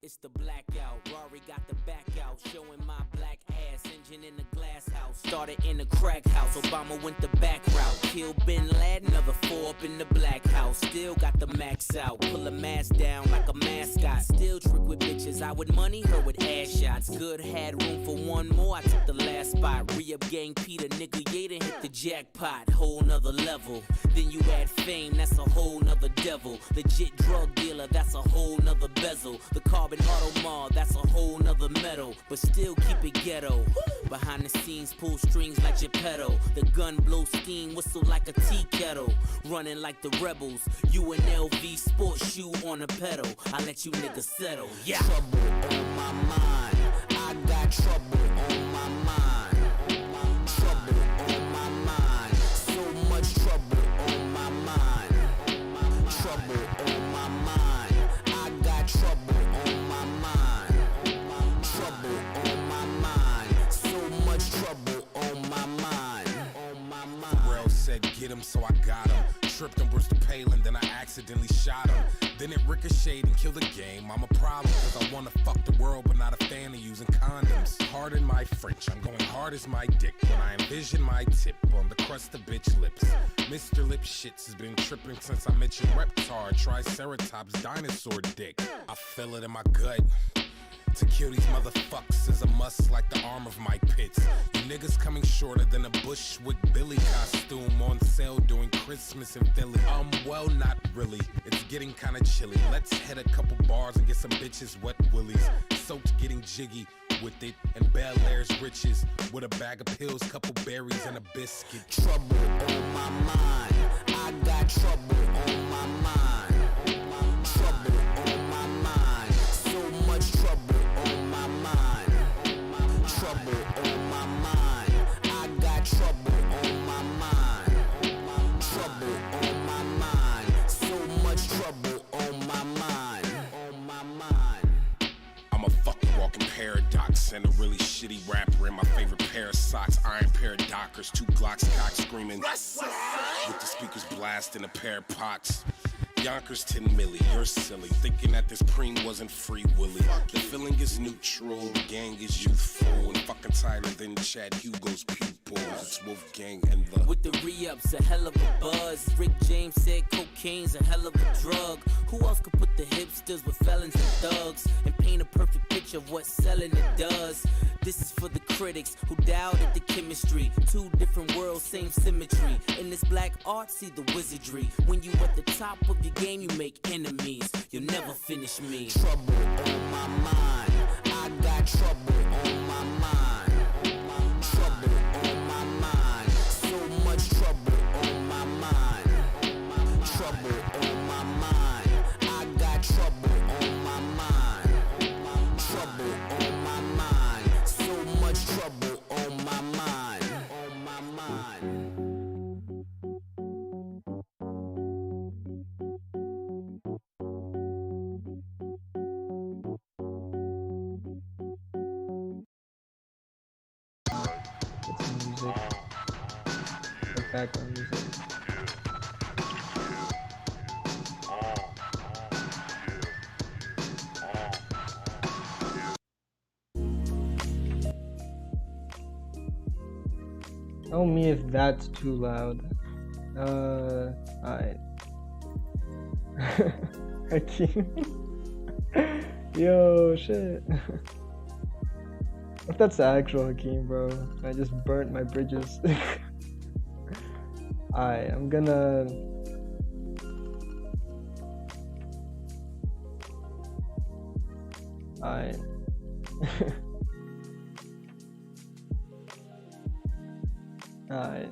It's the blackout, Rory got the back out, showing my black ass, engine in the glass house. Started in a crack house, Obama went the back route. Killed Bin Laden, another 4 up in the black house. Still got the max out, pull a mask down like a mascot. Still trick with bitches, I with money, her with ass shots. Good, had room for one more, I took the last spot. Re-up gang Peter, nigga, yeah, done hit the jackpot. Whole nother level, then you add fame, that's a whole nother devil. Legit drug dealer, that's a whole nother bezel. The carbon Automall, that's a whole nother metal, but still keep it ghetto. Behind the scenes, pull strings like Geppetto. The gun blow steam, whistle like a tea kettle. Running like the rebels, you an LV sports shoe on a pedal. I let you niggas settle, yeah. Trouble on my mind, I got trouble on my mind. Trouble on my mind, so much trouble on my mind. Trouble on my mind, I got trouble on my mind. Trouble on my mind, so much trouble on my mind. Pharrell said get him, so I got him. Tripped on Bristol Palin, then I accidentally shot him. Then it ricocheted and killed the game. I'm a problem, cause I wanna fuck the world, but not a fan of using condoms. Pardon my French, I'm going hard as my dick when I envision my tip on the crust of bitch lips. Mr. Lip Shits has been tripping since I mentioned Reptar, Triceratops, dinosaur dick. I feel it in my gut. To kill these motherfuckers is a must like the arm of my pits. You niggas coming shorter than a Bushwick Billy costume on sale during Christmas in Philly. Well, not really. It's getting kinda chilly. Let's hit a couple bars and get some bitches wet willies. Soaked getting jiggy with it and Bel Air's riches. With a bag of pills, couple berries and a biscuit. Trouble on my mind, I got trouble on my mind. Trouble on my mind, so much trouble on my mind. Trouble on my mind, I got trouble on my mind. Trouble on my mind, so much trouble on my mind. On my mind. I'm a fucking walking paradox and a really shitty rapper in my favorite pair of socks. Iron pair of Dockers, 2 Glocks cock screaming with the speakers blasting a pair of pots. Yonkers 10 milli, you're silly, thinking that this preem wasn't free willy. The feeling is neutral, the gang is youthful, and fucking tighter than Chad Hugo's pupils. It's Wolfgang and the... With the re-ups, a hell of a buzz. Rick James said cocaine's a hell of a drug. Who else could put the hipsters with felons and thugs and paint a perfect picture of what selling it does? This is for the critics who doubted the chemistry. 2 different worlds, same symmetry. In this black art, see the wizardry. When you at the top of your game, you make enemies. You'll never finish me. Trouble on my mind, I got trouble on my mind. Trouble on my mind, so much trouble on my mind. Trouble on my mind, I got trouble on my mind. Trouble on my mind, so much trouble on my mind. On my mind. Music, like background music. Tell me if that's too loud. Alright. Hakeem. Yo, shit. If that's the actual Hakeem, bro, I just burnt my bridges. Alright, I'm gonna... Alright. Alright.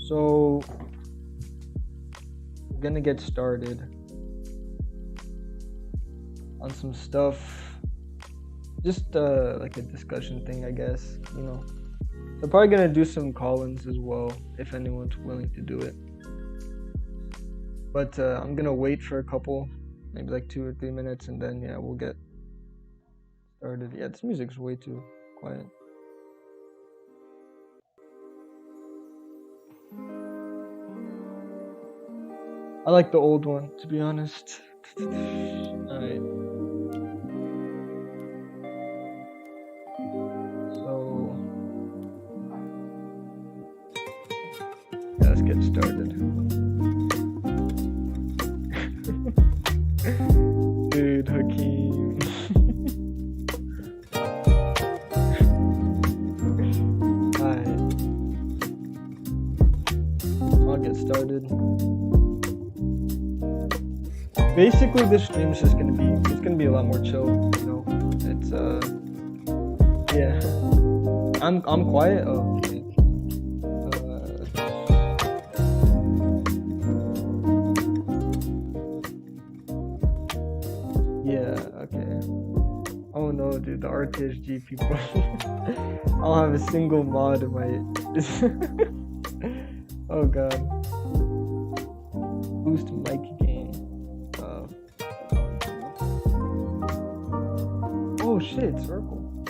So, I'm gonna get started on some stuff. Just like a discussion thing, I guess, you know. I'm probably gonna do some call-ins as well, if anyone's willing to do it. But I'm gonna wait for a couple, maybe like 2 or 3 minutes, and then yeah, we'll get started. Yeah, this music's way too quiet. I like the old one, to be honest. Alright. get started. Dude, Hakeem. Alright. I'll get started. Basically, this stream is just gonna be a lot more chill, you know. It's yeah. I'm quiet. Oh, okay. Yeah. Okay. Oh no, dude, the RTSG people. I don't have a single mod in my. Oh god. Boost mic gain. Oh shit, Circle.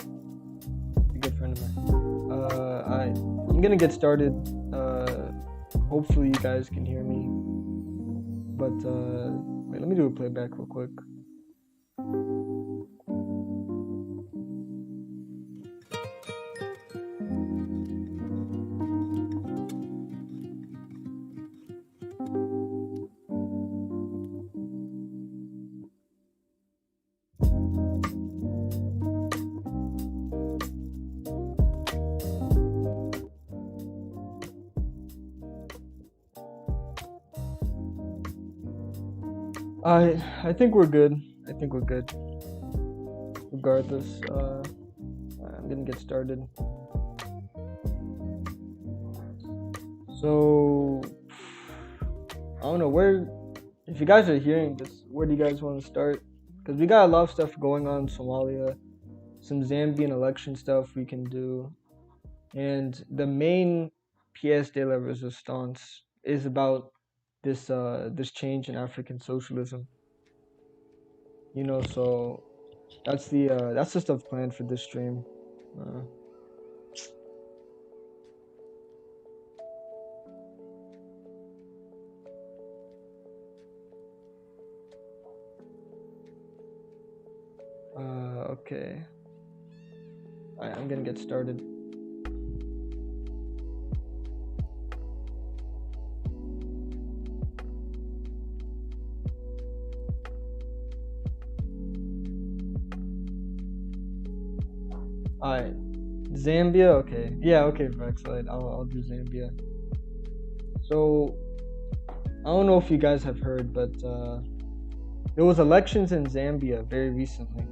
A good friend of mine. I'm gonna get started. Hopefully you guys can hear me. But wait, let me do a playback real quick. I think we're good. Regardless, I'm gonna get started. So I don't know where. If you guys are hearing this, where do you guys want to start? Because we got a lot of stuff going on in Somalia, some Zambian election stuff we can do, and the main pièce de la résistance is about this change in African socialism. You know, so that's the stuff planned for this stream. Okay. Alright, I'm gonna get started. Alright, Zambia, okay. Yeah, okay, Vexlight, I'll do Zambia. So, I don't know if you guys have heard, but there was elections in Zambia very recently.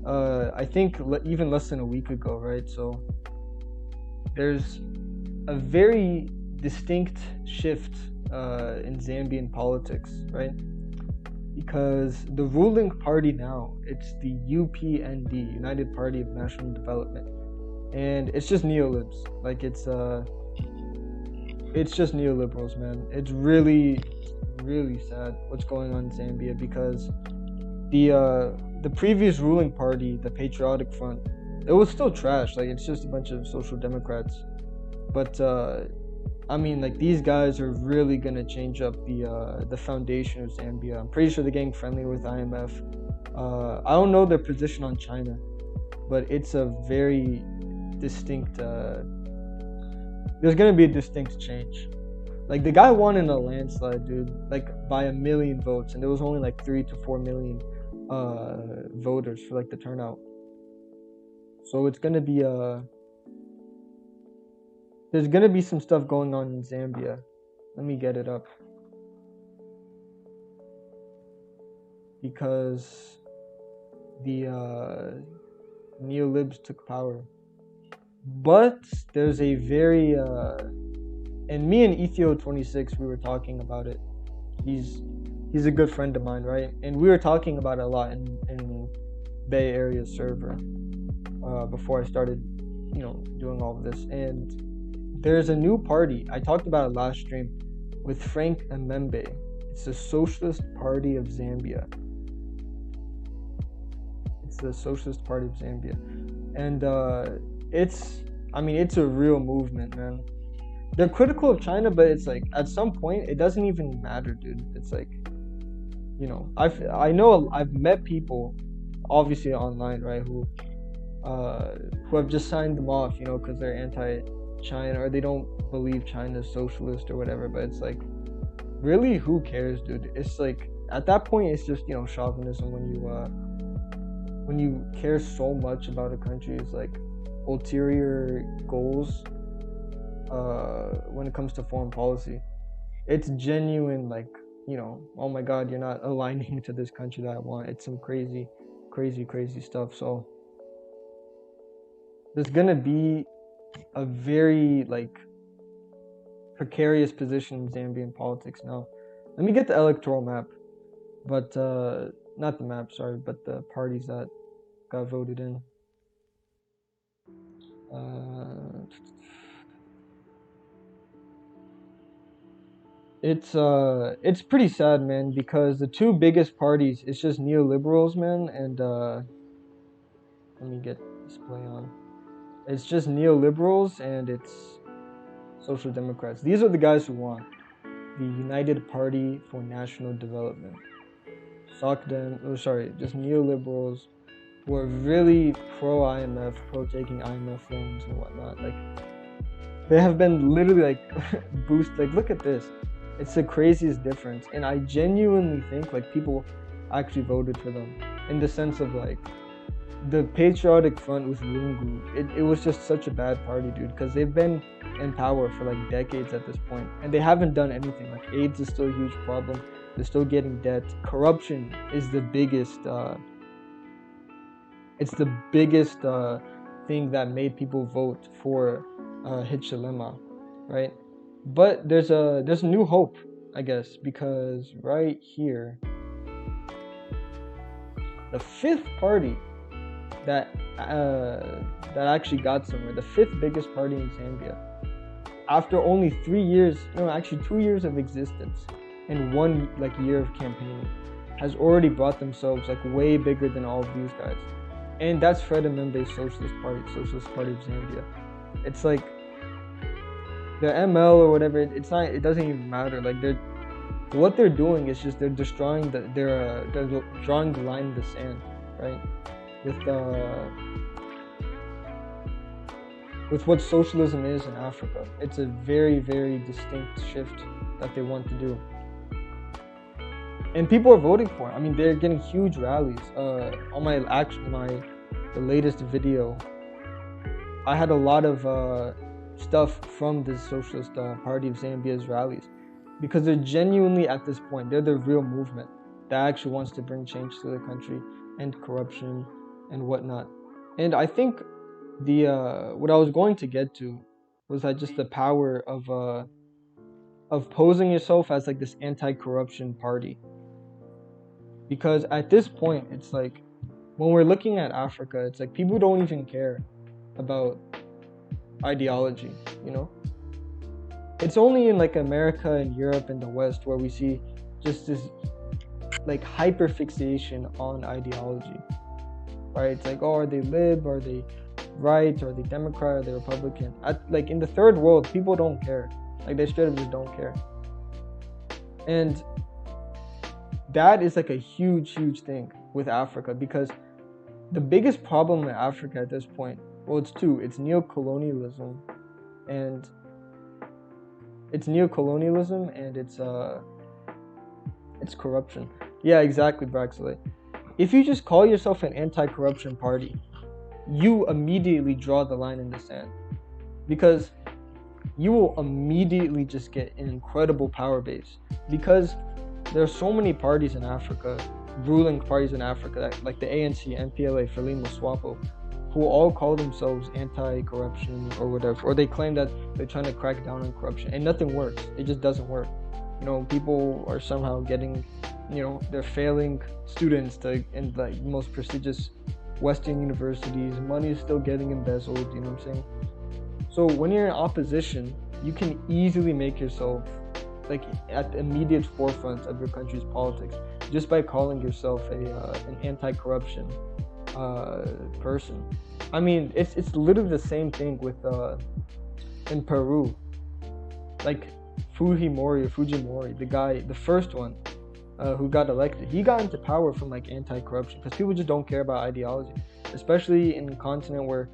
I think even less than a week ago, right? So, there's a very distinct shift in Zambian politics, right? Because the ruling party now, it's the UPND, United Party of National Development, and it's just neolibs. Like it's just neoliberals, man. It's really sad what's going on in Zambia, because the previous ruling party, the Patriotic Front, it was still trash. Like it's just a bunch of social democrats, but I mean, like these guys are really gonna change up the foundation of Zambia. I'm pretty sure they're getting friendly with IMF. I don't know their position on China, but it's a very distinct. There's gonna be a distinct change. Like the guy won in a landslide, dude. Like by 1 million votes, and there was only like 3 to 4 million voters for like the turnout. So it's gonna be there's gonna be some stuff going on in Zambia. Let me get it up. Because the neolibs took power. But there's a very and me and Ethio26, we were talking about it. He's a good friend of mine, right? And we were talking about it a lot in Bay Area server before I started, you know, doing all of this. And there's a new party. I talked about it last stream with Frank Amembe. It's the Socialist Party of Zambia. It's the Socialist Party of Zambia. And it's a real movement, man. They're critical of China, but it's like at some point it doesn't even matter, dude. It's like, you know, I've met people, obviously online, right, who have just signed them off, you know, because they're China, or they don't believe China's socialist or whatever. But it's like, really, who cares, dude? It's like, at that point, it's just, chauvinism when you care so much about a country's like ulterior goals when it comes to foreign policy. It's genuine, like, oh my god, you're not aligning to this country that I want. It's some crazy stuff. So there's gonna be a very like precarious position in Zambian politics now. Let me get the electoral map, but not the map, sorry, but the parties that got voted in. It's pretty sad, man, because the two biggest parties, it's just neoliberals, man, and let me get display on. It's just neoliberals and it's social democrats. These are the guys who want the United Party for National Development. Just neoliberals who are really pro IMF, pro taking IMF loans and whatnot. Like, they have been literally like like, look at this. It's the craziest difference. And I genuinely think like people actually voted for them, in the sense of like the Patriotic Front with Lungu. It was just such a bad party, dude, because they've been in power for like decades at this point, and they haven't done anything. Like, AIDS is still a huge problem. They're still getting debt. Corruption is the biggest thing that made people vote for Hichilema, right? But there's a new hope, I guess, because right here, the fifth party that actually got somewhere, the fifth biggest party in Zambia, after only 2 years of existence and 1 year of campaigning, has already brought themselves like way bigger than all of these guys. And that's Fred Mbembe's Socialist Party of Zambia. It's like the ML or whatever. It doesn't even matter. Like, what they're doing is just they're destroying they're drawing the line in the sand, right? With what socialism is in Africa. It's a very, very distinct shift that they want to do. And people are voting for it. I mean, they're getting huge rallies. On the latest video, I had a lot of stuff from the Socialist Party of Zambia's rallies, because they're genuinely, at this point, they're the real movement that actually wants to bring change to the country, and corruption and whatnot. And I think what I was going to get to was that just the power of posing yourself as like this anti-corruption party. Because at this point, it's like, when we're looking at Africa, it's like people don't even care about ideology, It's only in like America and Europe and the West where we see just this like hyper fixation on ideology, right? It's like, oh, are they lib? Are they right? Are they Democrat? Are they Republican? Like in the third world, people don't care. Like, they straight up just don't care. And that is like a huge thing with Africa, because the biggest problem in Africa at this point, well, it's two. It's neocolonialism and it's corruption. Yeah, exactly, Braxley. If you just call yourself an anti-corruption party, you immediately draw the line in the sand, because you will immediately just get an incredible power base, because there are so many parties in Africa, ruling parties in Africa, like the ANC, MPLA, Frelimo, SWAPO, who all call themselves anti-corruption or whatever, or they claim that they're trying to crack down on corruption, and nothing works. It just doesn't work. People are somehow getting, they're failing students in like the most prestigious Western universities. Money is still getting embezzled, you know what I'm saying? So when you're in opposition, you can easily make yourself like at the immediate forefront of your country's politics just by calling yourself an anti-corruption person. I mean, it's literally the same thing with in Peru, like Fujimori, the first one who got elected. He got into power from like anti-corruption, because people just don't care about ideology, especially in a continent where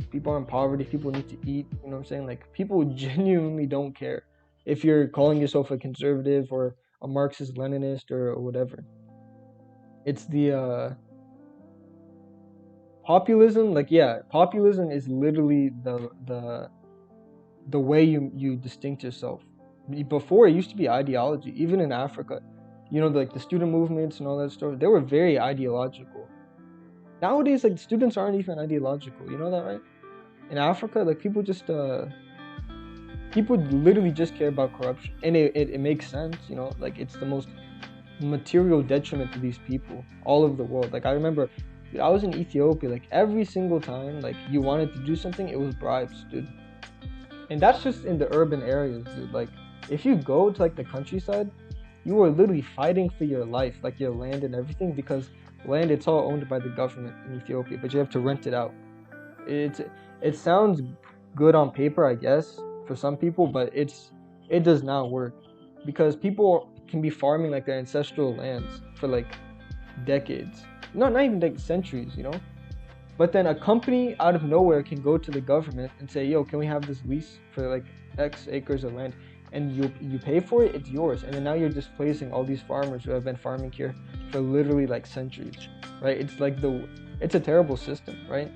People are in poverty, people need to eat, you know what I'm saying? Like, people genuinely don't care if you're calling yourself a conservative or a Marxist Leninist or whatever. It's the populism. Like, yeah, populism is literally the way you distinct yourself. Before, it used to be ideology. Even in Africa, like the student movements and all that stuff, they were very ideological. Nowadays, like, students aren't even ideological. You know that, right? In Africa, like, people literally just care about corruption, and it makes sense. Like, it's the most material detriment to these people all over the world. Like, I remember, dude, I was in Ethiopia. Like, every single time, like, you wanted to do something, it was bribes, dude. And that's just in the urban areas, dude. Like, if you go to, like, the countryside, you are literally fighting for your life, like your land and everything, because land, it's all owned by the government in Ethiopia, but you have to rent it out. It sounds good on paper, I guess, for some people, but it does not work, because people can be farming, like, their ancestral lands for, like, decades, not even like centuries, But then a company out of nowhere can go to the government and say, "Yo, can we have this lease for, like, X acres of land?" And you pay for it, it's yours. And then now you're displacing all these farmers who have been farming here for literally, like, centuries, right? It's a terrible system, right?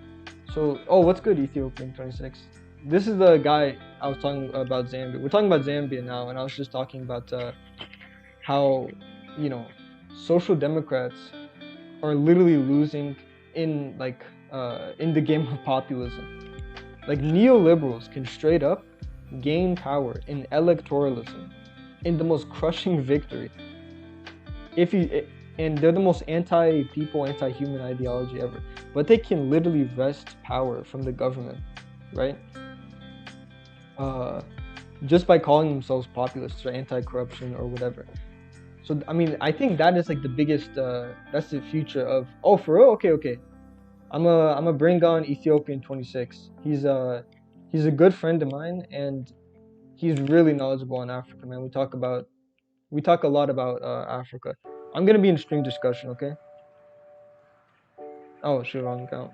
So, what's good, Ethiopian 26? This is the guy I was talking about Zambia. We're talking about Zambia now, and I was just talking about how, social democrats are literally losing in, like, in the game of populism. Like, neoliberals can straight up gain power in electoralism, in the most crushing victory. And they're the most anti-people, anti-human ideology ever. But they can literally wrest power from the government, right? Just by calling themselves populists or anti-corruption or whatever. So, I mean, I think that is, like, the biggest. That's the future of. Oh, for real? Okay. I'm gonna bring on Ethiopian 26. He's a good friend of mine, and he's really knowledgeable on Africa, man. We talk a lot about Africa. I'm gonna be in stream discussion, okay? Oh, shoot, wrong account.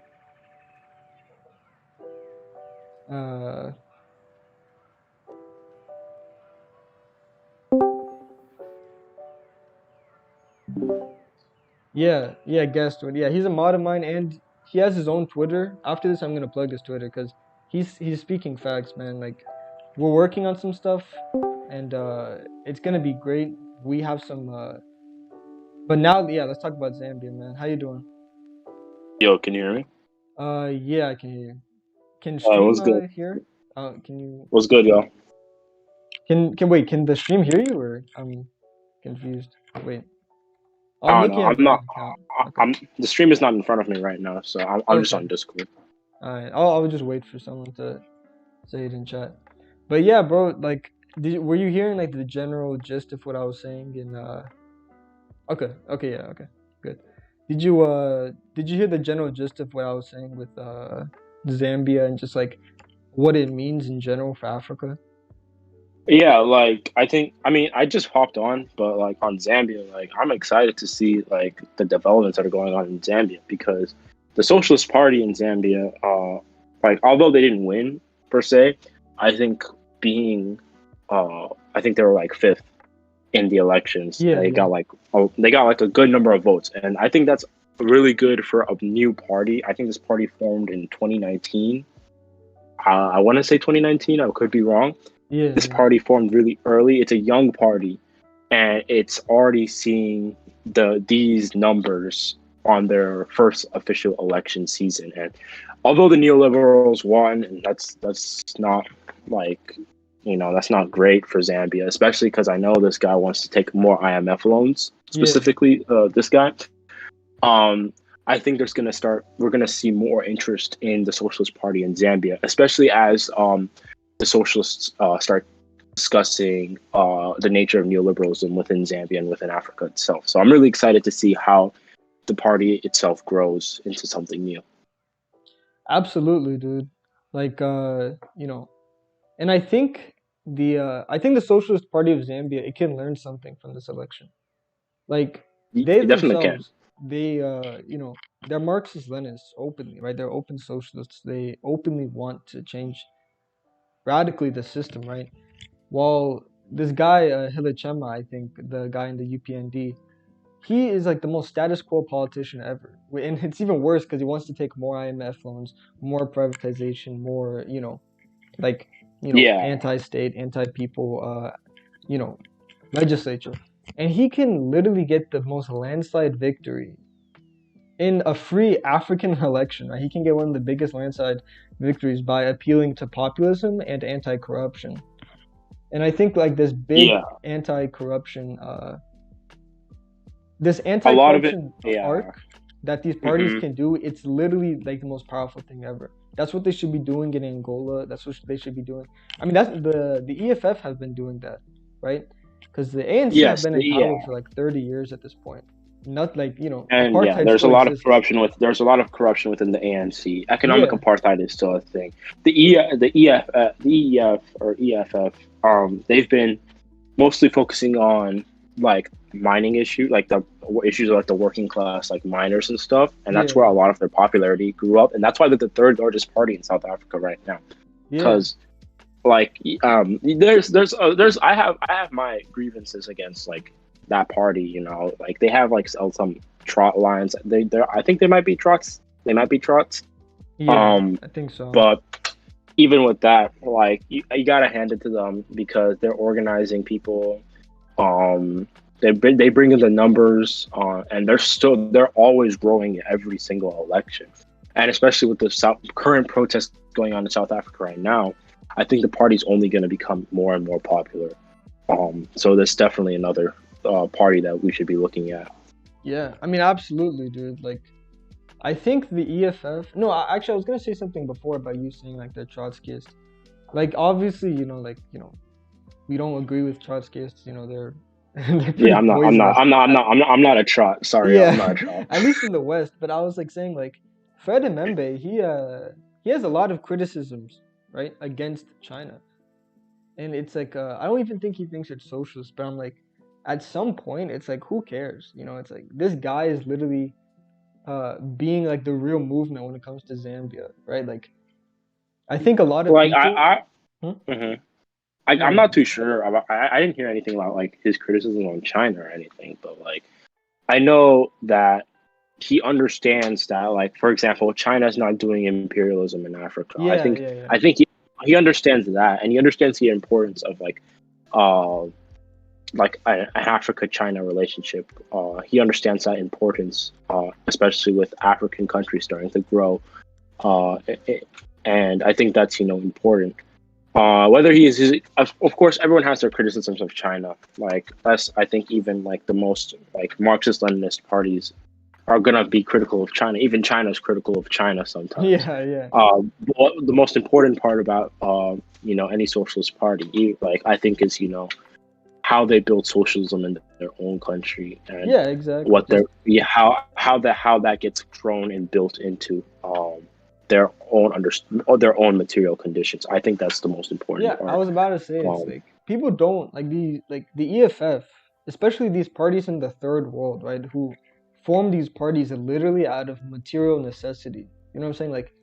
Yeah, guest. Yeah, he's a mod of mine, and he has his own Twitter. After this, I'm gonna plug his Twitter because he's speaking facts, man. Like, we're working on some stuff, and it's gonna be great. We have some. But now, yeah, let's talk about Zambia, man. How you doing? Yo, can you hear me? Yeah, I can hear you. Can stream What's good? hear? Can you? What's good, y'all? Can wait? Can the stream hear you, or I'm confused? Wait. Oh, I'm I don't looking know. at I'm the not. account. Okay. I'm the stream is not in front of me right now, so I'm just Okay. on Discord. Alright. I'll just wait for someone to say it in chat. But yeah, bro. Like, were you hearing, like, the general gist of what I was saying? Okay. Yeah. Okay. Good. Did you hear the general gist of what I was saying with Zambia and just, like, what it means in general for Africa? Yeah, like I just hopped on, but like on Zambia, like I'm excited to see like the developments that are going on in Zambia because the Socialist Party in Zambia, like although they didn't win per se, I think being, I think they were like fifth in the elections. Yeah. They got like a good number of votes, and I think that's really good for a new party. I think this party formed in 2019. I want to say 2019. I could be wrong. Yeah. This party formed really early. It's a young party, and it's already seeing these numbers on their first official election season. And although the neoliberals won, and that's not like, that's not great for Zambia, especially because I know this guy wants to take more IMF loans, specifically this guy. I think we're gonna see more interest in the Socialist Party in Zambia, especially as the socialists start discussing the nature of neoliberalism within Zambia and within Africa itself. So I'm really excited to see how the party itself grows into something new. Absolutely, dude. Like, and I think the Socialist Party of Zambia, it can learn something from this election. Like, they You definitely can. they they're Marxist Leninists openly, right? They're open socialists. They openly want to change radically the system, right? While this guy Hilochema, I think the guy in the UPND, he is like the most status quo politician ever. And it's even worse because he wants to take more IMF loans, more privatization, more, like, Yeah, anti-state, anti-people, legislature. And he can literally get the most landslide victory in a free African election, right? He can get one of the biggest landslide victories by appealing to populism and anti-corruption. And I think like yeah. this A lot of it. anti-corruption Yeah. arc that these parties Mhm. can do, it's literally like the most powerful thing ever. That's what they should be doing in Angola. That's what they should be doing. I mean, that's the EFF have been doing that, right? Because the ANC have Yes. been in Yeah. power for like 30 years at this point. Not like, And yeah, apartheid there's a still lot of exists. corruption there's a lot of corruption within the ANC. Economic Yeah. apartheid is still a thing. The EF or EFF, they've been mostly focusing on like mining issue, like the issues of like the working class, like miners and stuff, and that's Yeah. where a lot of their popularity grew up, and that's why they're the third largest party in South Africa right now. Yeah. Because like I have my grievances against like that party, like they have like some trot lines. I think they might be trots. Yeah, Um, I think so. but even with that, like you gotta hand it to them because they're organizing people. They bring in the numbers, and they're always growing every single election, and especially with the current protests going on in South Africa right now, I think the party's only going to become more and more popular. So there's definitely another party that we should be looking at. Yeah, I mean, absolutely, dude. Like, I think the EFF. No, actually, I was gonna say something before about you saying like they're Trotskyists. Like, obviously, we don't agree with Trotskyists. They're they're pretty Yeah, I'm not a trot. Sorry, Yeah, I'm not a trot. at least in the West. But I was like saying like Fred Emembe, he has a lot of criticisms, right, against China, and it's like I don't even think he thinks it's socialist. But I'm like, at some point, it's like who cares? It's like this guy is literally being like the real movement when it comes to Zambia, right? Like, I think a lot of Like people. Mhm. Yeah. I'm not too sure about. I didn't hear anything about like his criticism on China or anything, but like I know that he understands that, like, for example, China's not doing imperialism in Africa. Yeah, I think yeah. I think he understands that, and he understands the importance of like an Africa-China relationship. He understands that importance, especially with African countries starting to grow, and I think that's important. Whether he is, of course, everyone has their criticisms of China. Like that's, I think, even like the most like Marxist-Leninist parties are gonna be critical of China. Even China's critical of China sometimes. Yeah. The most important part about any socialist party, like I think, is how they build socialism in their own country, and Yeah, exactly. what how that gets thrown and built into their own material conditions. I think that's the most important Yeah, part. I was about to say it's like people don't like the EFF, especially these parties in the third world, right? Who form these parties literally out of material necessity. You know what I'm saying? Like,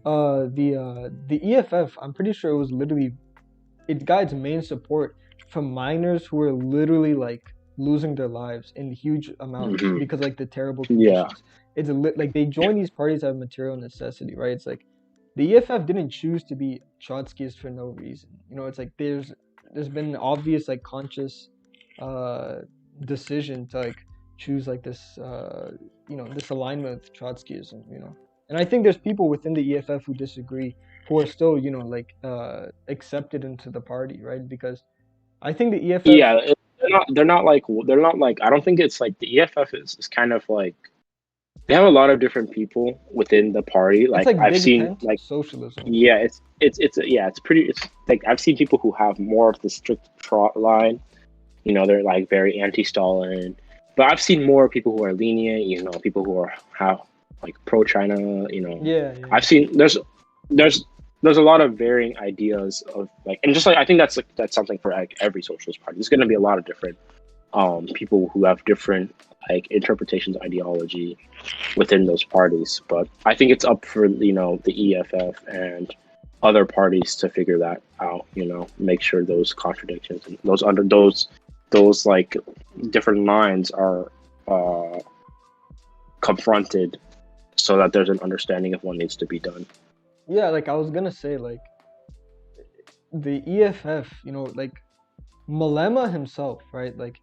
the EFF, I'm pretty sure it was literally it got its main support from miners who were literally like losing their lives in huge amounts because like the terrible conditions. It's like they join these parties out of material necessity, right? It's like the EFF didn't choose to be Trotskyist for no reason. It's like there's been an obvious like conscious decision to like choose like this this alignment with Trotskyism, and I think there's people within the EFF who disagree, who are still accepted into the party, right? Because I think the EFF. Yeah, they're not like I don't think it's like the EFF is kind of like they have a lot of different people within the party. Like, it's like I've big seen tent like socialism. yeah, it's like I've seen people who have more of the strict trot line. They're like very anti-Stalin, but I've seen more people who are lenient. People who have like pro-China. Yeah. I've seen there's a lot of varying ideas of like, and just like I think that's something for like every socialist party. There's going to be a lot of different people who have different like interpretations, ideology within those parties. But I think it's up for the EFF and other parties to figure that out. Make sure those contradictions and those like different lines are confronted, so that there's an understanding of what needs to be done. Yeah, like I was gonna say, like the EFF, like Malema himself, right? Like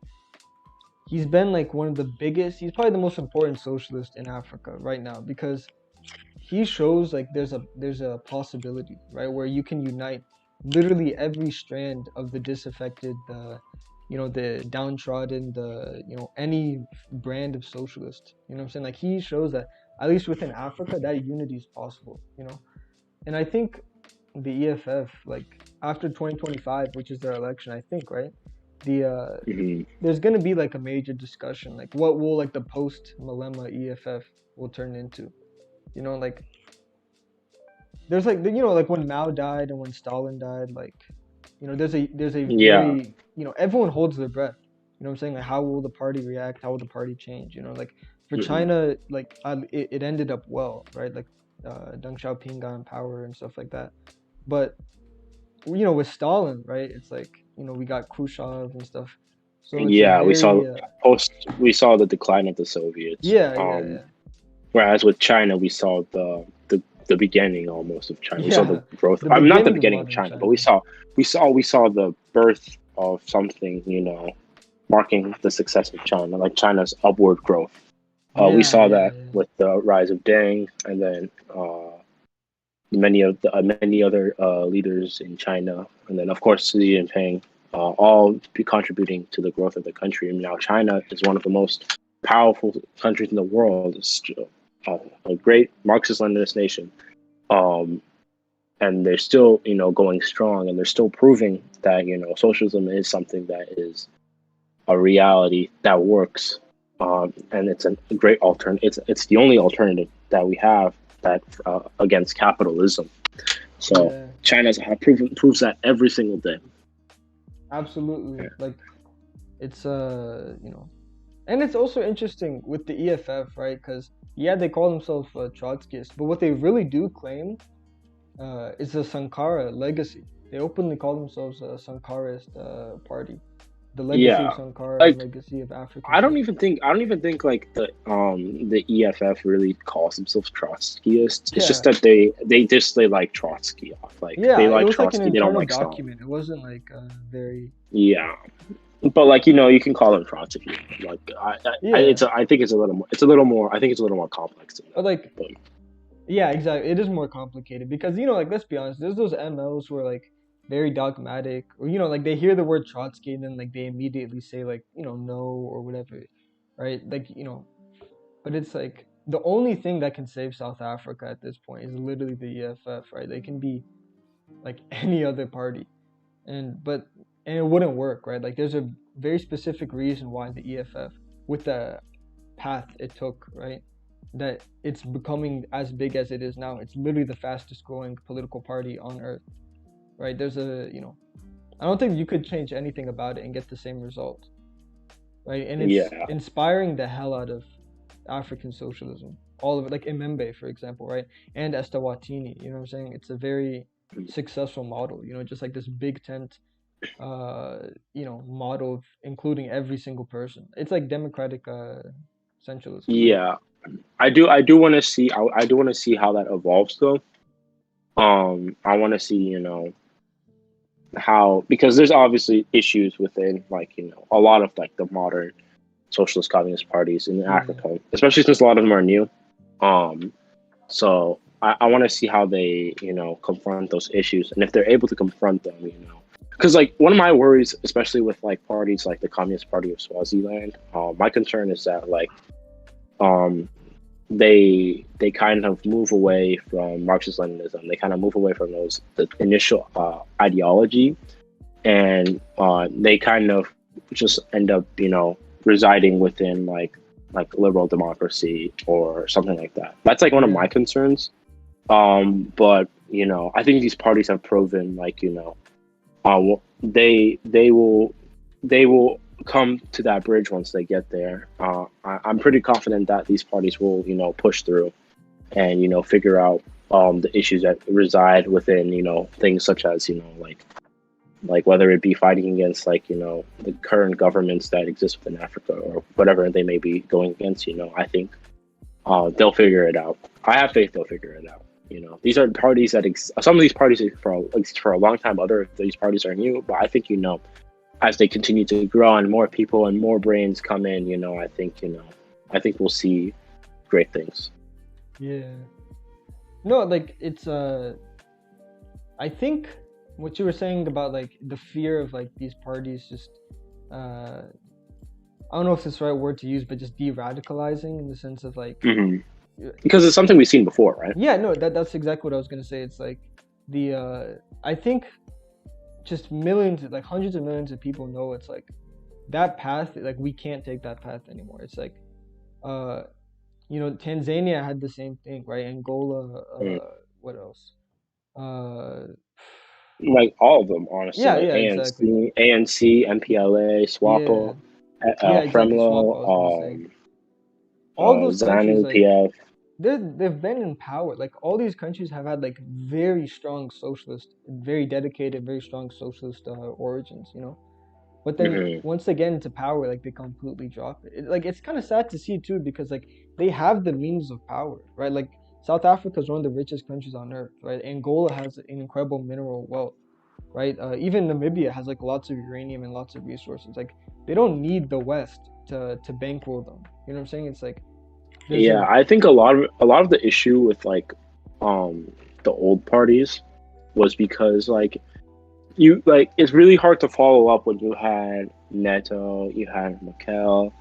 he's been like one of the biggest. He's probably the most important socialist in Africa right now, because he shows like there's a possibility, right, where you can unite literally every strand of the disaffected, the downtrodden, any brand of socialist. You know what I'm saying? Like he shows that at least within Africa, that unity is possible. And I think the EFF, like after 2025, which is their election, I think, right? There's gonna be like a major discussion, like what will like the post Malema EFF will turn into. Like there's like like when Mao died and when Stalin died, like there's a very everyone holds their breath. You know what I'm saying? Like how will the party react? How will the party change? Like for China, like it ended up well, right? Like Deng Xiaoping got in power and stuff like that. But with Stalin, right? It's like we got Khrushchev and stuff. So it's we saw the decline of the Soviets. Whereas with China, we saw the beginning almost of China. We saw the growth. Not the beginning of China, but we saw the birth of something, marking the success of China, like China's upward growth. We saw that with the rise of Deng, and then many other leaders in China, and then of course Xi Jinping, all be contributing to the growth of the country. And now China is one of the most powerful countries in the world. It's a great Marxist-Leninist nation, and they're still going strong, and they're still proving that socialism is something that is a reality that works, and it's a great alternative. It's the only alternative that we have that against capitalism. So China's proves that every single day. Absolutely. Like it's and it's also interesting with the EFF, right? Because they call themselves Trotskyists, but what they really do claim is the Sankara legacy. They openly call themselves a Sankarist party. The legacy of Sankara, like, legacy of Africa. I don't even think like the EFF really calls themselves Trotskyists. It's just that they like Trotsky off. Like they like Trotsky, like they don't like document. Stalin. It wasn't like very but like you can call them Trotsky. Like I think it's a little more complex than that. Like exactly. It is more complicated because like let's be honest, there's those MLs who are like very dogmatic, or like they hear the word Trotsky and then like they immediately say like no or whatever, right? Like but it's like the only thing that can save South Africa at this point is literally the EFF, right? They can be like any other party, and it wouldn't work, right? Like there's a very specific reason why the EFF, with the path it took, right, that it's becoming as big as it is now. It's literally the fastest growing political party on earth. Right, there's I don't think you could change anything about it and get the same result, right? And it's inspiring the hell out of African socialism, all of it, like Emembe, for example, right? And Estawatini, you know what I'm saying? It's a very successful model, just like this big tent, model of including every single person. It's like democratic centralism. Yeah, I do want to see how that evolves though. I want to see, how, because there's obviously issues within like a lot of like the modern socialist communist parties in Africa, especially since a lot of them are new. So I want to see how they confront those issues, and if they're able to confront them, because like one of my worries, especially with like parties like the Communist Party of Swaziland, my concern is that like they kind of move away from Marxist-Leninism. They kind of move away from the initial ideology, and they kind of just end up, residing within like liberal democracy or something like that. That's like one of my concerns. But I think these parties have proven like they will come to that bridge once they get there. I'm pretty confident that these parties will, push through and, figure out the issues that reside within, things such as, like whether it be fighting against like, the current governments that exist within Africa or whatever they may be going against, I think they'll figure it out. I have faith they'll figure it out. These are parties that some of these parties exist for a long time. Other of these parties are new, but I think as they continue to grow and more people and more brains come in, I think we'll see great things. Yeah. No, like it's I think what you were saying about like the fear of like these parties just I don't know if it's the right word to use, but just de-radicalizing in the sense of like because it's something we've seen before, right? Yeah, no, that's exactly what I was gonna say. It's like the I think just millions, like hundreds of millions of people know it's like that path, like we can't take that path anymore. It's like Tanzania had the same thing, right? Angola, what else? Like all of them, honestly. Yeah, like yeah, exactly. ANC, MPLA, SWAPO, Yeah, exactly. Swap, I was gonna Fremlo, say. All those countries, ZANU like PF. they've been in power. Like all these countries have had like very strong socialist, very dedicated, very strong socialist origins, But then once they get into power, like they completely drop it. Like it's kind of sad to see too, because like they have the means of power, right? Like South Africa is one of the richest countries on earth, right? Angola has an incredible mineral wealth, right? Even Namibia has like lots of uranium and lots of resources. Like they don't need the West to bankroll them. You know what I'm saying? It's like I think a lot of the issue with like the old parties was because like it's really hard to follow up when you had Neto, you had Merkel,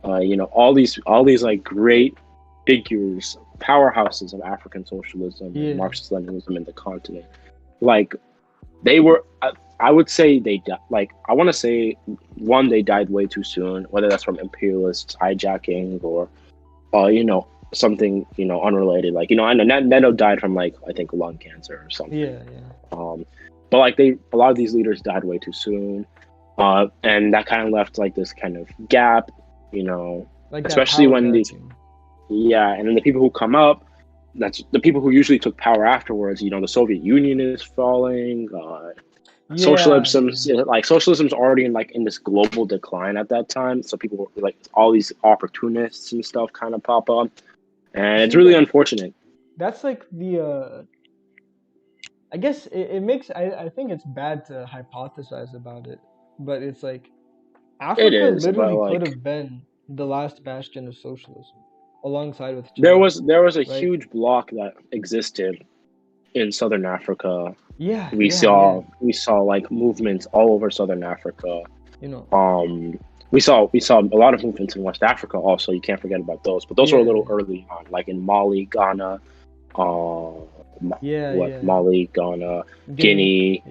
all these like great figures, powerhouses of African socialism and Marxist Leninism in the continent. Like they were, I would say they died. Like I want to say one, they died way too soon, whether that's from imperialists hijacking or something unrelated. Like I know Neto died from like I think lung cancer or something. Yeah. But like a lot of these leaders died way too soon, and that kind of left like this kind of gap, like especially when and then the people who come up, that's the people who usually took power afterwards. The Soviet Union is falling. Socialism's already in this global decline at that time. So people like all these opportunists and stuff kind of pop up, and it's really unfortunate. That's like the. I guess it makes. I think it's bad to hypothesize about it, but it's like Africa literally could have been the last bastion of socialism, alongside with China. There was a huge bloc that existed in Southern Africa. We saw like movements all over Southern Africa. We saw a lot of movements in West Africa also. You can't forget about those, but those were a little early on, like in Mali, Ghana. Mali, Ghana, Guinea.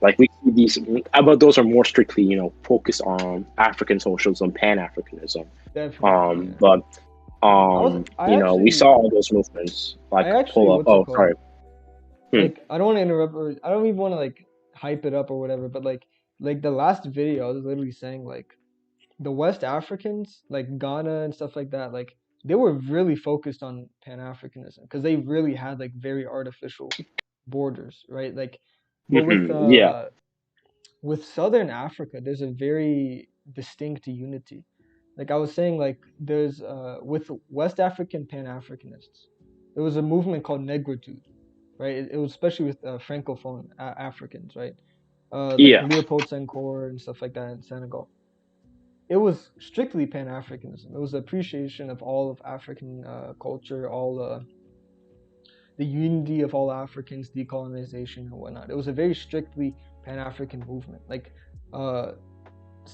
Like we see these, but those are more strictly, focused on African socialism, Pan-Africanism. But we saw all those movements. Like pull up. Oh, sorry. Like I don't want to interrupt, or I don't even want to like hype it up or whatever. But like the last video, I was literally saying like the West Africans, like Ghana and stuff like that, like they were really focused on Pan-Africanism because they really had like very artificial borders, right? Like, but with Southern Africa, there's a very distinct unity. Like I was saying, like there's with West African Pan-Africanists, there was a movement called Negritude, right? It was especially with Francophone Africans, right? Leopold Senghor and stuff like that in Senegal. It was strictly Pan-Africanism. It was the appreciation of all of African culture, all the unity of all Africans, decolonization and whatnot. It was a very strictly Pan-African movement. Like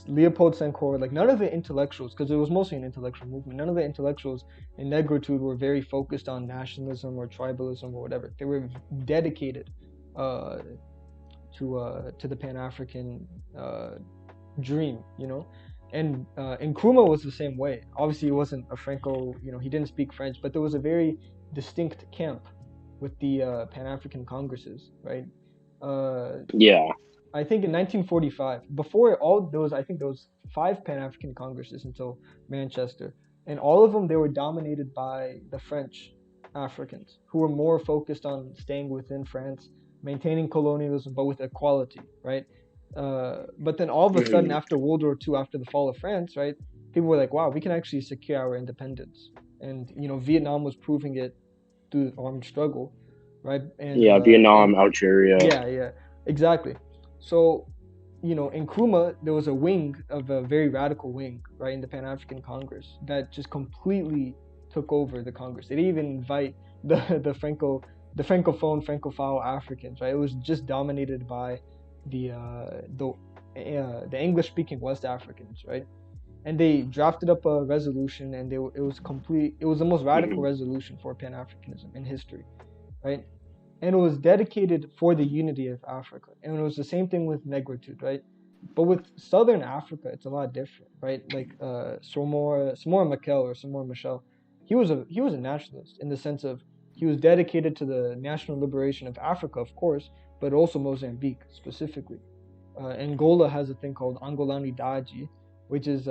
Leopold Senghor, like none of the intellectuals, because it was mostly an intellectual movement, none of the intellectuals in Negritude were very focused on nationalism or tribalism or whatever. They were dedicated to the Pan-African dream, And Nkrumah was the same way. Obviously, he wasn't a Franco, he didn't speak French, but there was a very distinct camp with the Pan-African Congresses, right? I think in 1945. Before all those, I think there was 5 Pan-African Congresses until Manchester, and all of them they were dominated by the French Africans, who were more focused on staying within France, maintaining colonialism, but with equality, right? But then all of a sudden, Mhm. after World War II, after the fall of France, right, people were like, "Wow, we can actually secure our independence," and Vietnam was proving it through the armed struggle, right? Yeah, And Vietnam, Algeria. yeah, yeah, exactly. So, in Nkrumah, there was a wing of a very radical wing, right, in the Pan African Congress that just completely took over the Congress. They didn't even invite the Francophone Africans, right? It was just dominated by the English speaking West Africans, right? And they drafted up a resolution, and it was complete. It was the most radical Mhm. resolution for Pan Africanism in history, right? And it was dedicated for the unity of Africa. And it was the same thing with negritude, right? But with Southern Africa, it's a lot different, right? Like Samora Machel or Samora Machel, he was a nationalist in the sense of he was dedicated to the national liberation of Africa, of course, but also Mozambique specifically. Angola has a thing called Angolani Daji, which is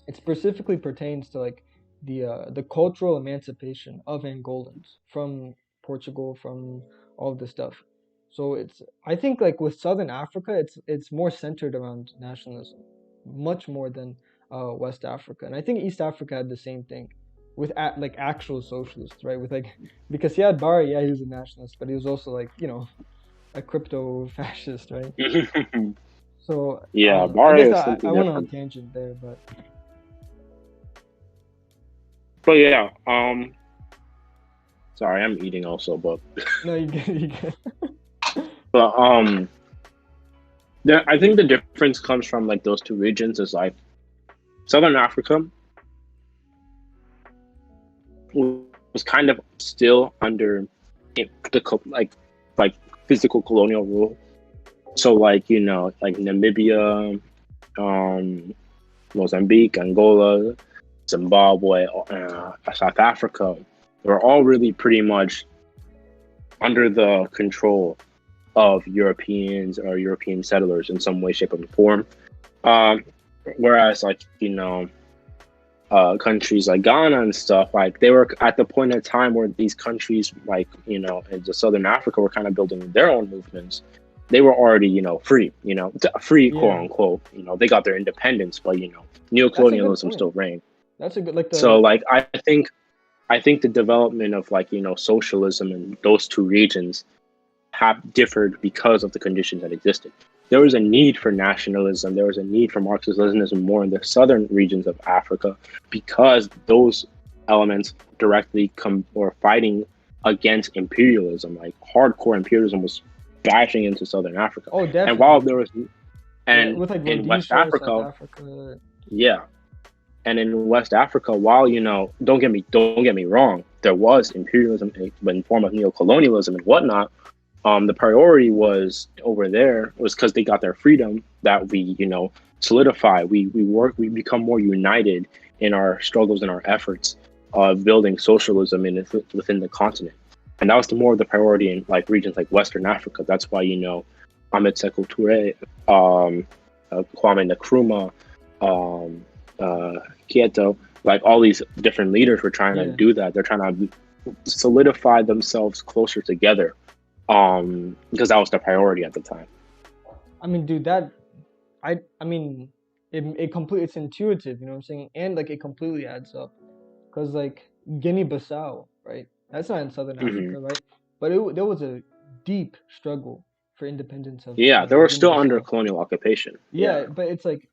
it specifically pertains to like the cultural emancipation of Angolans from Portugal, from all of this stuff. So I think like with Southern Africa, it's more centered around nationalism, much more than West Africa, and I think East Africa had the same thing with like actual socialists, right? With like because he had Barry, yeah, he was a nationalist, but he was also like a crypto fascist, right? So Yeah, I Barre guess is I something went on a different. tangent there, but But yeah, sorry, I'm eating also, but no, you get you get. but I think the difference comes from like those two regions is like Southern Africa was kind of still under like physical colonial rule. So like like Namibia, um, Mozambique, Angola, Zimbabwe, South Africa, were all really pretty much under the control of Europeans or European settlers in some way, shape, or form. Um, Whereas like countries like Ghana and stuff, like they were at the point in time where these countries, like in the Southern Africa, were kind of building their own movements. They were already, free, free, quote Yeah, unquote. They got their independence, but that's a good neocolonialism point. still reigned. That's a good like So, the like, I think the development of like socialism in those two regions have differed because of the conditions that existed. There was a need for nationalism. There was a need for Marxism more in the southern regions of Africa because those elements directly come or fighting against imperialism. Like hardcore imperialism was bashing into southern Africa. oh And while definitely there was, yeah and with like in West Rhodesia, South Africa, Africa. yeah, and in West Africa, while don't get me wrong, there was imperialism in form of neocolonialism and whatnot. The priority was over there was because they got their freedom that we solidify. We become more united in our struggles and our efforts of building socialism within the continent, and that was the more of the priority in like regions like Western Africa. That's why Ahmed Sekou Toure, Kwame Nkrumah, um, Kieto, like all these different leaders were trying to Yeah, do that. They're trying to solidify themselves closer together, because that was the priority at the time. I mean, dude, I mean, it's intuitive, you know what I'm saying, and like it completely adds up, cause like Guinea-Bissau, right? That's not in Southern Hmm. Africa, right? But there was a deep struggle for independence of Yeah, they were still under Guinea-Bissau. colonial occupation. Yeah. Yeah, but it's like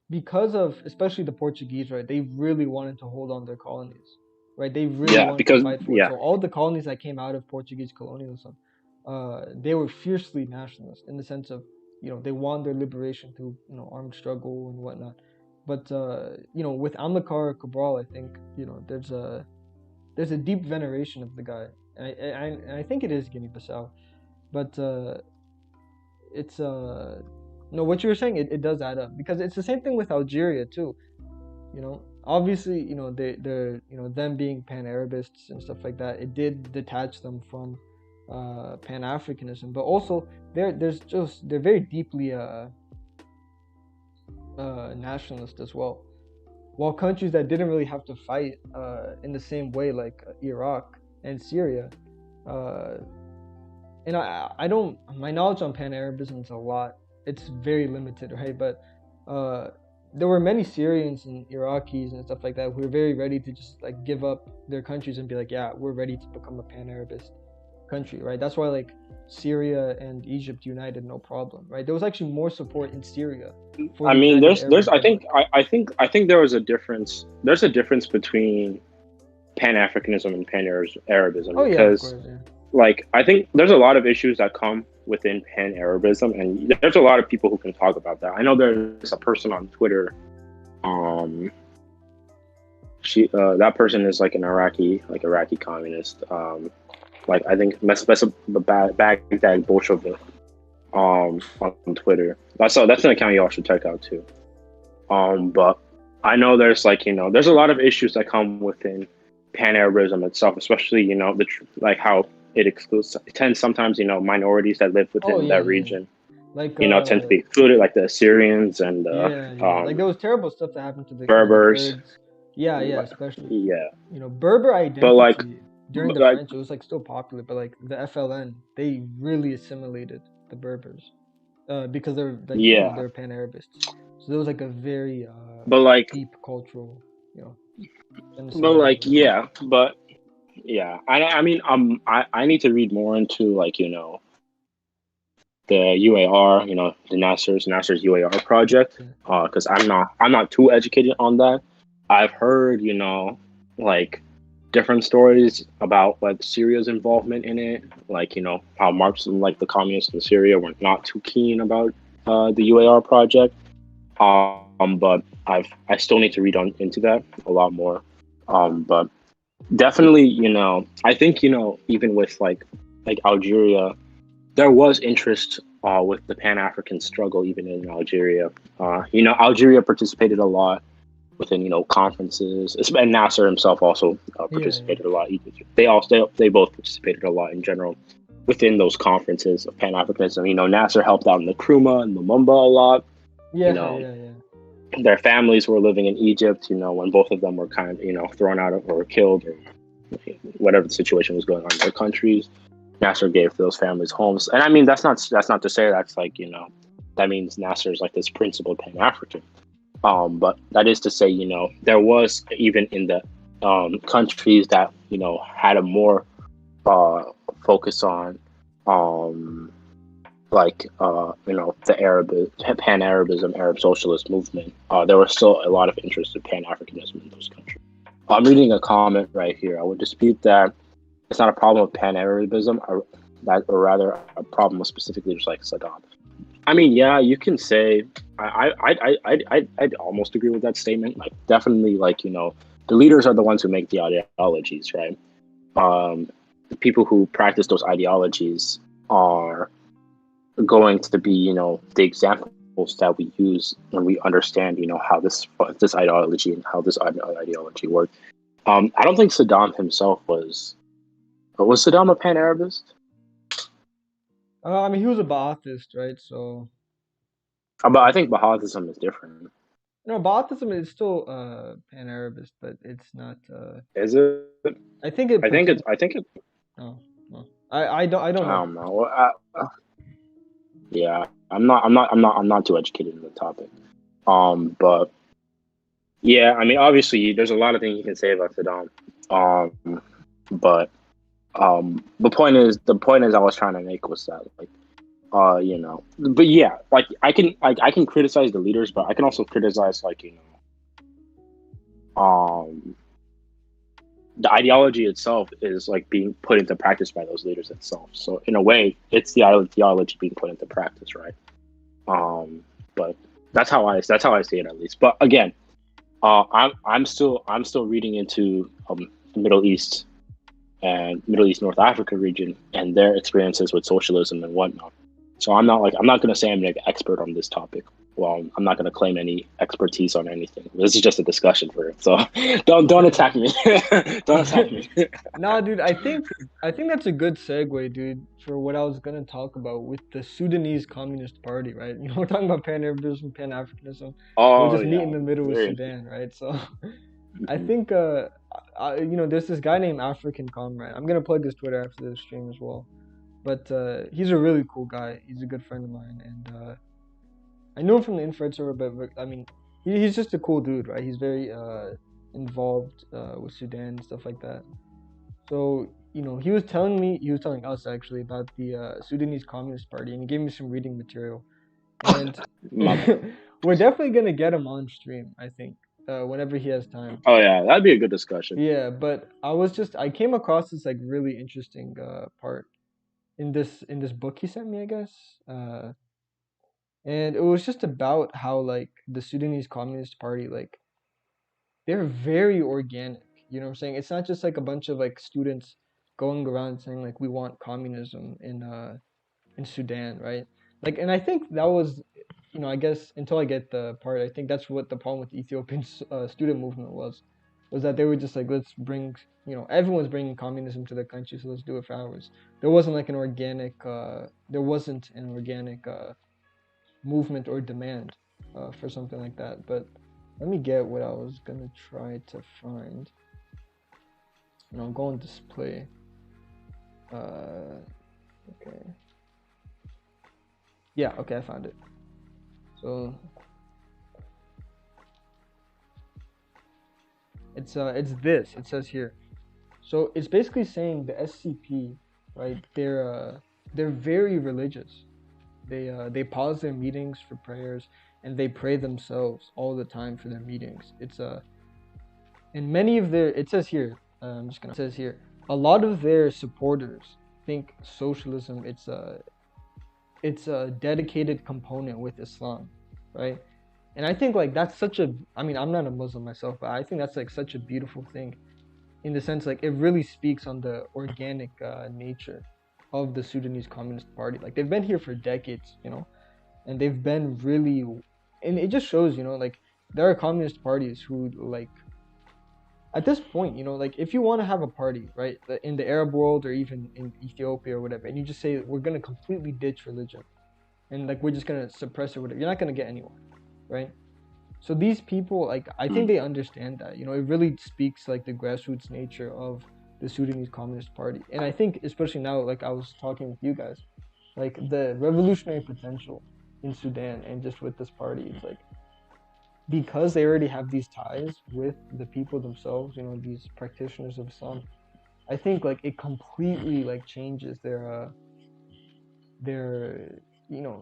because of especially the Portuguese, right? They really wanted to hold on their colonies, right? They really Yeah, wanted to because fight for it. yeah. So all the colonies that came out of Portuguese colonialism, they were fiercely nationalist in the sense of they won their liberation through armed struggle and whatnot. But with Amilcar Cabral, I think there's a deep veneration of the guy, and I think it is Guinea-Bissau, but it's no, what you were saying, it does add up because it's the same thing with Algeria too. Obviously, they're them being pan-Arabists and stuff like that. It did detach them from Pan-Africanism, but also they're very deeply nationalist as well. While countries that didn't really have to fight in the same way, like Iraq and Syria, uh, and I don't, my knowledge on Pan-Arabism is a lot. It's very limited, right? But uh, there were many Syrians and Iraqis and stuff like that who were very ready to just like give up their countries and be like, yeah, we're ready to become a Pan-Arabist country, right? That's why like Syria and Egypt united no problem, right? There was actually more support in Syria for I the mean, United there's Arab Republic. I think there was a difference. There's a difference between Pan-Africanism and Pan-Arabism, Oh yeah, of because course, yeah. like I think there's a lot of issues that come within Pan-Arabism, and there's a lot of people who can talk about that. I know there's a person on Twitter, um, she that person is like an Iraqi communist, like I think Baghdad Bolshevik, on Twitter. That's an account y'all should check out too. But I know there's like there's a lot of issues that come within Pan-Arabism itself, especially like how it excludes it tends sometimes minorities that live Oh within yeah, that yeah. region Like tend to be excluded, like the Assyrians and yeah, yeah. Like there was terrible stuff that happened to the Berbers. Kurds. Yeah, yeah, especially. Yeah, Berber but like, identity during but the like French, it was like still popular, but like the FLN, they really assimilated the Berbers, because they're like yeah, they're Pan-Arabists. So there was like a very but like, deep cultural, you know, but genocide like, happening. yeah, but yeah. I mean, I need to read more into like the UAR, the Nasser's UAR project, Yeah. because I'm not too educated on that. I've heard like different stories about like Syria's involvement in it, like how Marxism, like the communists in Syria, were not too keen about the UAR project. But I still need to read on into that a lot more. But definitely, I think even with like Algeria, there was interest with the Pan African struggle, even in Algeria. Algeria participated a lot within conferences, and Nasser himself also Yeah, yeah. participated a lot. They both participated a lot in general within those conferences of Pan Africanism. Nasser helped out in the Nkrumah and Lumumba a lot. You Yeah, know, yeah, yeah. their families were living in Egypt. When both of them were kind of thrown out or killed or whatever the situation was going on in their countries. Nasser gave those families homes, and I mean that's not to say that's like that means Nasser is like this principled Pan African. But that is to say, there was even in the countries that had a more focus on the Pan Arabism, Arab socialist movement. There was still a lot of interest in Pan Africanism in those countries. I'm reading a comment right here. I would dispute that it's not a problem with Pan Arabism, or rather a problem with specifically just like Saddam. I mean, yeah, you can say I'd almost agree with that statement. Like, definitely, like the leaders are the ones who make the ideologies, right? The people who practice those ideologies are going to be, the examples that we use when we understand, how this ideology and how this ideology works. I don't think Saddam himself was. Was Saddam a Pan-Arabist? I mean, he was a Ba'athist, right? So But I think Baha'ism is different. no, Ba'athism is still Pan-Arabist, but it's not. Is it? I think it I think it's. pertains. I think it. No, no. I don't I know. don't know. Yeah, I'm not too educated in the topic. But yeah, I mean, obviously, there's a lot of things you can say about Saddam. But the point is, I was trying to make was that like, but yeah, like I can criticize the leaders, but I can also criticize like the ideology itself is like being put into practice by those leaders itself. So in a way, it's the ideology being put into practice, right? But that's how I see it, at least. But again, I'm still reading into the Middle East and Middle East North Africa region and their experiences with socialism and whatnot. So I'm not going to say I'm an expert on this topic. well, I'm not going to claim any expertise on anything. This is just a discussion for it. So don't attack me. Don't attack me. Nah, dude, I think that's a good segue, dude, for what I was gonna talk about with the Sudanese Communist Party, right? You know, we're talking about Pan-Arabism, Pan-Africanism. We'll Oh just meet yeah, in the middle with very Sudan, right? So I interesting. think there's this guy named African Comrade. I'm gonna plug his Twitter after this stream as well. But he's a really cool guy. He's a good friend of mine, and I knew him from the infrared server, but I mean, he's just a cool dude, right? He's very involved with Sudan and stuff like that. So, he was telling us actually about the Sudanese Communist Party, and he gave me some reading material. And My bad. we're definitely gonna get him on stream, I think, whenever he has time. Oh yeah, that'd be a good discussion. Yeah, but I came across this like really interesting part in this book he sent me, I guess. And it was just about how like the Sudanese Communist Party, like they're very organic. You know what I'm saying? It's not just like a bunch of like students going around saying like we want communism in Sudan, right? Like, and I think that was, I guess until I get the part, I think that's what the problem with the Ethiopian student movement was that they were just like, let's bring, everyone's bringing communism to their country, so let's do it for ours. There wasn't an organic movement or demand for something like that. But let me get what I was gonna try to find. And I'll go on display. Okay. Yeah, okay, I found it. So it's this. It says here. So it's basically saying the SCP, right? They're very religious. They pause their meetings for prayers, and they pray themselves all the time for their meetings. And many of their, it says here, it says here, a lot of their supporters think socialism, it's a dedicated component with Islam, right? And I think like that's I mean, I'm not a Muslim myself, but I think that's like such a beautiful thing in the sense like it really speaks on the organic nature of the Sudanese Communist Party. Like they've been here for decades, and they've been really, and it just shows, like there are communist parties who like, at this point, like if you want to have a party, right, in the Arab world or even in Ethiopia or whatever, and you just say we're gonna completely ditch religion, and like we're just gonna suppress it, whatever, you're not gonna get anywhere, right? So these people, like, I think they understand that, it really speaks like the grassroots nature of the Sudanese Communist Party. And I think especially now, like I was talking with you guys, like the revolutionary potential in Sudan and just with this party, it's like because they already have these ties with the people themselves, these practitioners of Islam, I think like it completely like changes their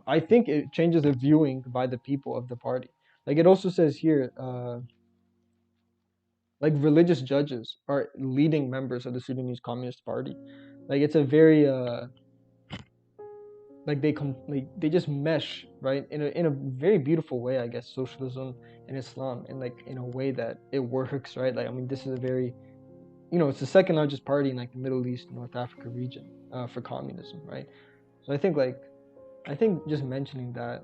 I think it changes the viewing by the people of the party. Like it also says here, like religious judges are leading members of the Sudanese Communist Party. Like it's a very like they just mesh, right, in a very beautiful way, I guess, socialism and Islam, and like in a way that it works, right? Like I mean, this is a very, it's the second largest party in like the Middle East, North Africa region for communism, right? So I think just mentioning that,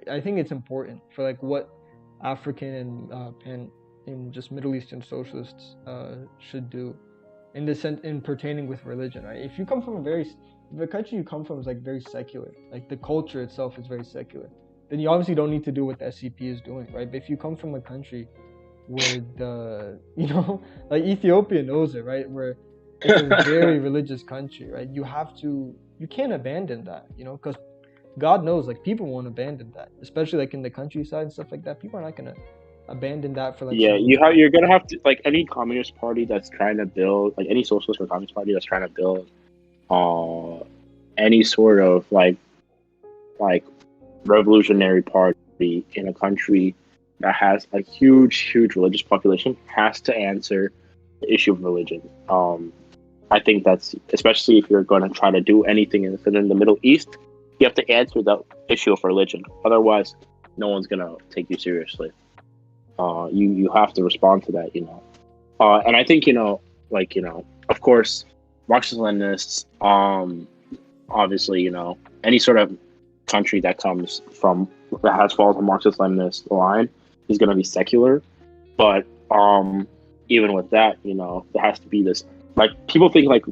I think it's important for like what African and just Middle Eastern socialists should do in this sense, in pertaining with religion, right? If you come from the country you come from is like very secular, like the culture itself is very secular, then you obviously don't need to do what the SCP is doing, right? But if you come from a country where like Ethiopia knows it, right? Where it's a very religious country, right? You can't abandon that, because God knows, like people won't abandon that, especially like in the countryside and stuff like that. People are not gonna abandon that for like You're gonna have to, like, any communist party that's trying to build, like any socialist or communist party that's trying to build any sort of like revolutionary party in a country that has a huge religious population has to answer the issue of religion. I think that's, especially if you're going to try to do anything in the Middle East, you have to answer the issue of religion. Otherwise, no one's gonna take you seriously. You have to respond to that, and I think, of course, Marxist Leninists, obviously, any sort of country that has followed the Marxist Leninist line is going to be secular. But even with that, there has to be this, like, people think like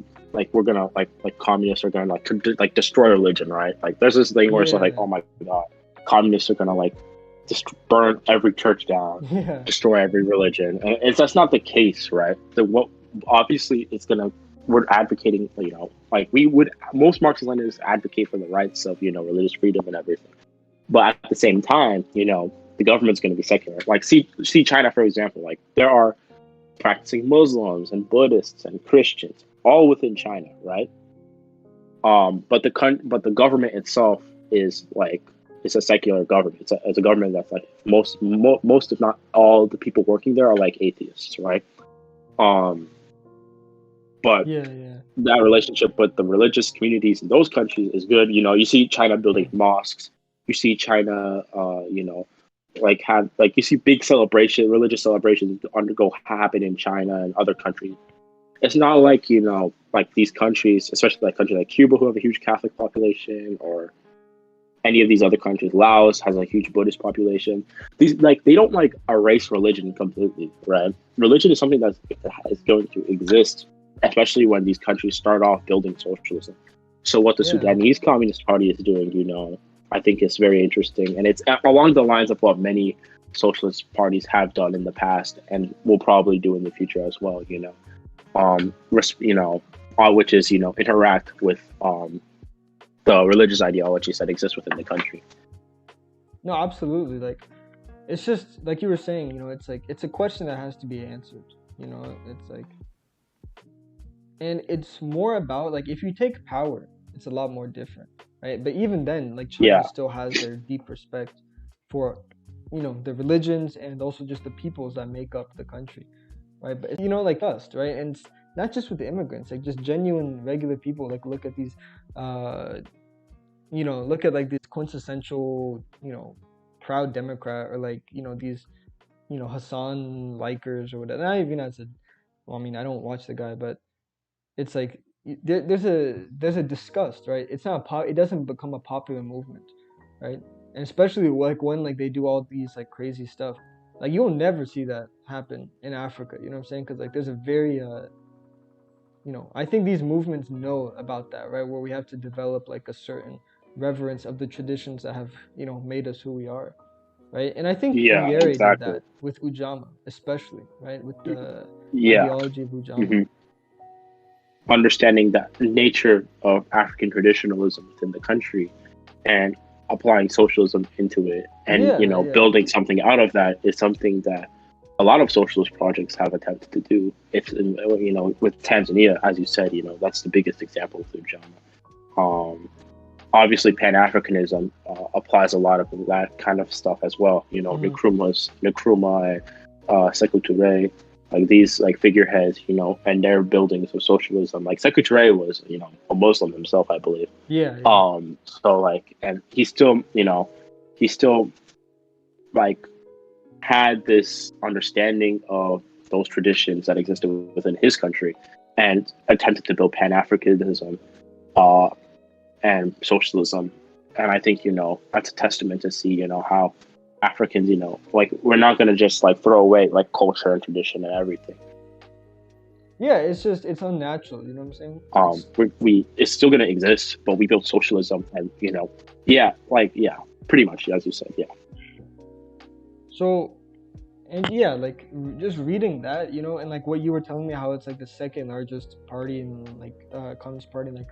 we're gonna like communists are gonna like destroy religion, right? Like there's this thing where it's like, oh my god, communists are gonna like just burn every church down, destroy every religion, and that's not the case, right? Obviously we're advocating, like most Marxist Leninists advocate for the rights of religious freedom and everything, but at the same time, the government's going to be secular. Like see China, for example. Like there are practicing Muslims and Buddhists and Christians all within China, right? But the government itself is like, it's a secular government. It's a government that's like most if not all the people working there are like atheists, right? But that relationship with the religious communities in those countries is good. You see China building mosques. You see China, you see big religious celebrations happen in China and other countries. It's not like, like these countries, especially like countries like Cuba, who have a huge Catholic population, or any of these other countries. Laos has a huge Buddhist population. These, like, they don't like erase religion completely, right? Religion is something that is going to exist, especially when these countries start off building socialism. So what the Sudanese Communist Party is doing, I think is very interesting, and it's along the lines of what many socialist parties have done in the past and will probably do in the future as well. Which is interact with the religious ideologies that exist within the country. No, absolutely. Like, it's just like you were saying. It's like it's a question that has to be answered. It's like, and it's more about like if you take power, it's a lot more different. Right, but even then, like China still has their deep respect for, the religions and also just the peoples that make up the country, right? But like us, right? And it's not just with the immigrants, like just genuine regular people. Like look at these, look at like these quintessential, proud Democrat, or like these, Hassan likers or whatever. Not even as I I don't watch the guy, but it's like. There's a disgust, right? It's not it doesn't become a popular movement, right? And especially like when like they do all these like crazy stuff, like you'll never see that happen in Africa. You know what I'm saying? Because like there's a very I think these movements know about that, right? Where we have to develop like a certain reverence of the traditions that have made us who we are, right? And I think Nyeri did that with Ujamaa, especially, right? With the ideology of Ujamaa. Mm-hmm. Understanding the nature of African traditionalism within the country and applying socialism into it, and building something out of that is something that a lot of socialist projects have attempted to do. It's with Tanzania, as you said, that's the biggest example of Ujamaa. Obviously Pan-Africanism applies a lot of that kind of stuff as well. Nkrumah and Sekou Touré, like these like figureheads, and their buildings of socialism. Like Sekou Touré was, a Muslim himself, I believe. Yeah. So like, and he still like had this understanding of those traditions that existed within his country, and attempted to build Pan-Africanism, and socialism. And I think, that's a testament to see, how Africans, like we're not going to just like throw away like culture and tradition and everything. Yeah, it's unnatural, you know what I'm saying? It's still going to exist, but we built socialism, and pretty much, as you said, So, and like just reading that, and like what you were telling me, how it's like the second largest party in like Communist Party in like